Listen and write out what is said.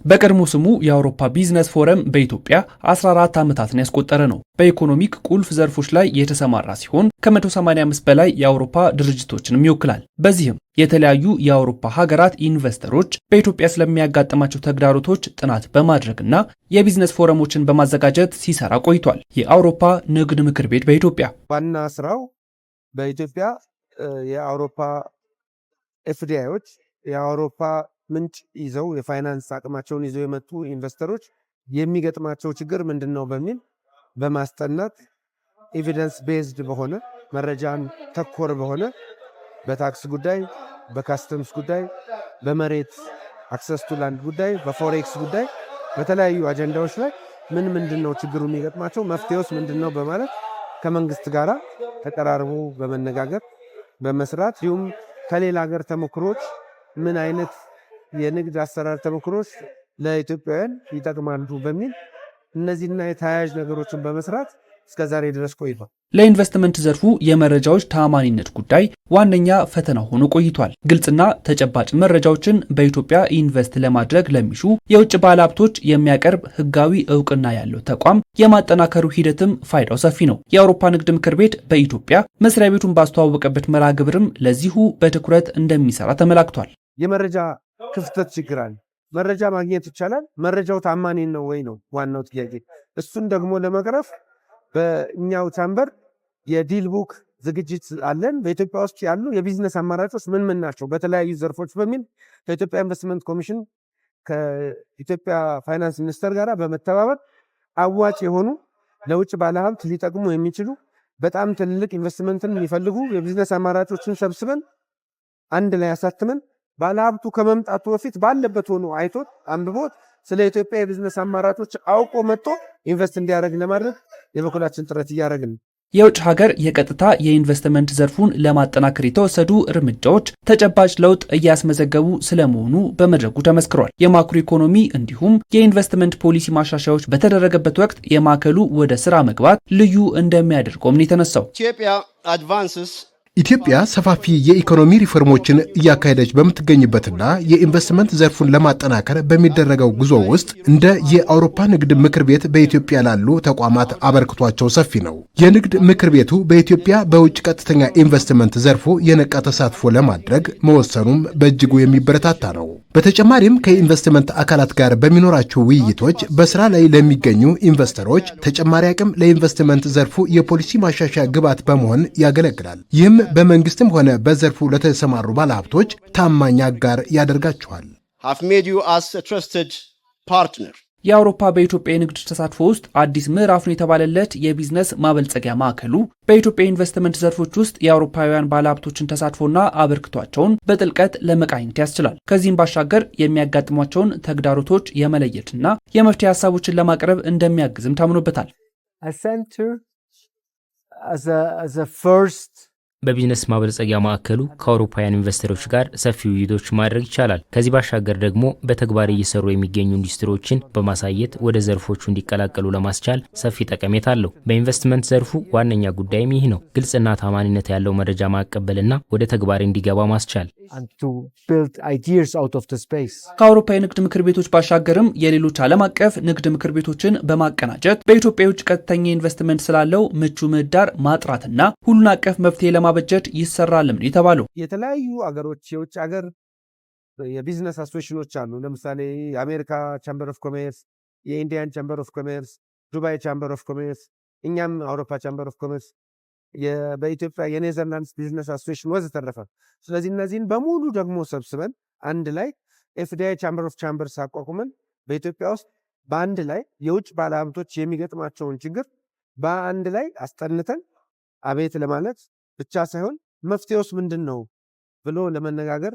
በቀድሞ ስሙ የአውሮፓ ቢዝነስ ፎረም በኢትዮጵያ 14 ዓመታትን ያስቆጠረ ነው። በኢኮኖሚክ ቁልፍ ዘርፎች ላይ የተሰማራ ሲሆን ከ185 በላይ የአውሮፓ ድርጅቶችንም ይወክላል። በዚህም የተለያዩ የአውሮፓ ሀገራት ኢንቨስተሮች በኢትዮጵያ ስለሚያጋጥማቸው ተግዳሮቶች ጥናት በማድረግና የቢዝነስ ፎረሞችን በማዘጋጀት ሲሰራ ቆይቷል። የአውሮፓ ንግድ ምክር ቤት በኢትዮጵያ ዋና ስራው በኢትዮጵያ የአውሮፓ ኤፍዲአይዎች የአውሮፓ ምንጭ ይዘው የፋይናንስ አቅማቸውን ይዘው የመጡ ኢንቨስተሮች የሚገጥማቸው ችግር ምንድነው በሚል በማስጠናት ኤቪደንስ ቤዝድ በሆነ መረጃን ተኮር በሆነ በታክስ ጉዳይ፣ በካስተምስ ጉዳይ፣ በመሬት አክሰስ ቱ ላንድ ጉዳይ፣ በፎሬክስ ጉዳይ በተለያዩ አጀንዳዎች ላይ ምንድነው ችግሩ የሚገጥማቸው መፍትሄውስ ምንድነው በማለት ከመንግስት ጋራ ተቀራርቦ በመነጋገር በመስራት እንዲሁም ከሌላ ሀገር ተሞክሮች ምን አይነት የንግድ አሰራር ተሞክሮች ለኢትዮጵያውያን ይጠቅማሉ በሚል እነዚህና የተያያዥ ነገሮችን በመስራት እስከዛሬ ድረስ ቆይቷል። ለኢንቨስትመንት ዘርፉ የመረጃዎች ተአማኒነት ጉዳይ ዋነኛ ፈተና ሆኖ ቆይቷል። ግልጽና ተጨባጭ መረጃዎችን በኢትዮጵያ ኢንቨስት ለማድረግ ለሚሹ የውጭ ባለሀብቶች የሚያቀርብ ሕጋዊ እውቅና ያለው ተቋም የማጠናከሩ ሂደትም ፋይዳው ሰፊ ነው። የአውሮፓ ንግድ ምክር ቤት በኢትዮጵያ መስሪያ ቤቱን ባስተዋወቀበት መርሃ ግብርም ለዚሁ በትኩረት እንደሚሰራ ተመላክቷል። የመረጃ ክፍተት ችግር አለ። መረጃ ማግኘት ይቻላል። መረጃው ታማኝ ነው ወይ ነው ዋናው ጥያቄ። እሱን ደግሞ ለመቅረፍ በእኛው ቻምበር የዲል ቡክ ዝግጅት አለን። በኢትዮጵያ ውስጥ ያሉ የቢዝነስ አማራጮች ምን ናቸው በተለያዩ ዘርፎች በሚል ከኢትዮጵያ ኢንቨስትመንት ኮሚሽን ከኢትዮጵያ ፋይናንስ ሚኒስቴር ጋር በመተባበር አዋጭ የሆኑ ለውጭ ባለሀብት ሊጠቅሙ የሚችሉ በጣም ትልቅ ኢንቨስትመንትን የሚፈልጉ የቢዝነስ አማራጮችን ሰብስበን አንድ ላይ አሳትመን ባለሀብቱ ከመምጣቱ በፊት ባለበት ሆኖ አይቶት አንብቦት ስለ ኢትዮጵያ የቢዝነስ አማራጮች አውቆ መጥቶ ኢንቨስት እንዲያደርግ ለማድረግ የበኩላችን ጥረት እያደረግን። የውጭ ሀገር የቀጥታ የኢንቨስትመንት ዘርፉን ለማጠናከር የተወሰዱ እርምጃዎች ተጨባጭ ለውጥ እያስመዘገቡ ስለመሆኑ በመድረኩ ተመስክሯል። የማክሮ ኢኮኖሚ እንዲሁም የኢንቨስትመንት ፖሊሲ ማሻሻያዎች በተደረገበት ወቅት የማዕከሉ ወደ ስራ መግባት ልዩ እንደሚያደርገውም ነው የተነሳው። ኢትዮጵያ ሰፋፊ የኢኮኖሚ ሪፎርሞችን እያካሄደች በምትገኝበትና የኢንቨስትመንት ዘርፉን ለማጠናከር በሚደረገው ጉዞ ውስጥ እንደ የአውሮፓ ንግድ ምክር ቤት በኢትዮጵያ ላሉ ተቋማት አበርክቷቸው ሰፊ ነው። የንግድ ምክር ቤቱ በኢትዮጵያ በውጭ ቀጥተኛ ኢንቨስትመንት ዘርፉ የነቃ ተሳትፎ ለማድረግ መወሰኑም በእጅጉ የሚበረታታ ነው። በተጨማሪም ከኢንቨስትመንት አካላት ጋር በሚኖራቸው ውይይቶች በስራ ላይ ለሚገኙ ኢንቨስተሮች ተጨማሪ አቅም ለኢንቨስትመንት ዘርፉ የፖሊሲ ማሻሻያ ግብዓት በመሆን ያገለግላል። ይህም በመንግስትም ሆነ በዘርፉ ለተሰማሩ ባለሀብቶች ታማኝ አጋር ያደርጋቸዋል። የአውሮፓ በኢትዮጵያ የንግድ ተሳትፎ ውስጥ አዲስ ምዕራፍ ነው የተባለለት የቢዝነስ ማበልጸጊያ ማዕከሉ በኢትዮጵያ ኢንቨስትመንት ዘርፎች ውስጥ የአውሮፓውያን ባለሀብቶችን ተሳትፎና አበርክቷቸውን በጥልቀት ለመቃኘት ያስችላል። ከዚህም ባሻገር የሚያጋጥሟቸውን ተግዳሮቶች የመለየትና የመፍትሄ ሀሳቦችን ለማቅረብ እንደሚያግዝም ታምኖበታል። በቢዝነስ ማበልጸጊያ ማዕከሉ ከአውሮፓውያን ኢንቨስተሮች ጋር ሰፊ ውይይቶች ማድረግ ይቻላል። ከዚህ ባሻገር ደግሞ በተግባር እየሰሩ የሚገኙ ኢንዱስትሪዎችን በማሳየት ወደ ዘርፎቹ እንዲቀላቀሉ ለማስቻል ሰፊ ጠቀሜታ አለው። በኢንቨስትመንት ዘርፉ ዋነኛ ጉዳይም ይህ ነው። ግልጽና ታማኒነት ያለው መረጃ ማቀበልና ወደ ተግባር እንዲገባ ማስቻል። ከአውሮፓ የንግድ ምክር ቤቶች ባሻገርም የሌሎች ዓለም አቀፍ ንግድ ምክር ቤቶችን በማቀናጀት በኢትዮጵያ የውጭ ቀጥተኛ ኢንቨስትመንት ስላለው ምቹ ምህዳር ማጥራትና ሁሉን አቀፍ መፍትሄ ለማበጀት ይሰራልም የተባለው። የተለያዩ አገሮች የውጭ ሀገር የቢዝነስ አሶሲዬሽኖች አሉ። ለምሳሌ የአሜሪካ ቻምበር ኦፍ ኮሜርስ፣ የኢንዲያን ቻምበር ኦፍ ኮሜርስ፣ ዱባይ ቻምበር ኦፍ ኮሜርስ፣ እኛም አውሮፓ ቻምበር ኦፍ ኮሜርስ፣ በኢትዮጵያ የኔዘርላንድስ ቢዝነስ አሶሲዬሽን ወዘተረፈ። ስለዚህ እነዚህን በሙሉ ደግሞ ሰብስበን አንድ ላይ ኤፍዲአይ ቻምበር ኦፍ ቻምበርስ አቋቁመን በኢትዮጵያ ውስጥ በአንድ ላይ የውጭ ባለሀብቶች የሚገጥማቸውን ችግር በአንድ ላይ አስጠንተን አቤት ለማለት ብቻ ሳይሆን መፍትሄውስ ምንድን ነው ብሎ ለመነጋገር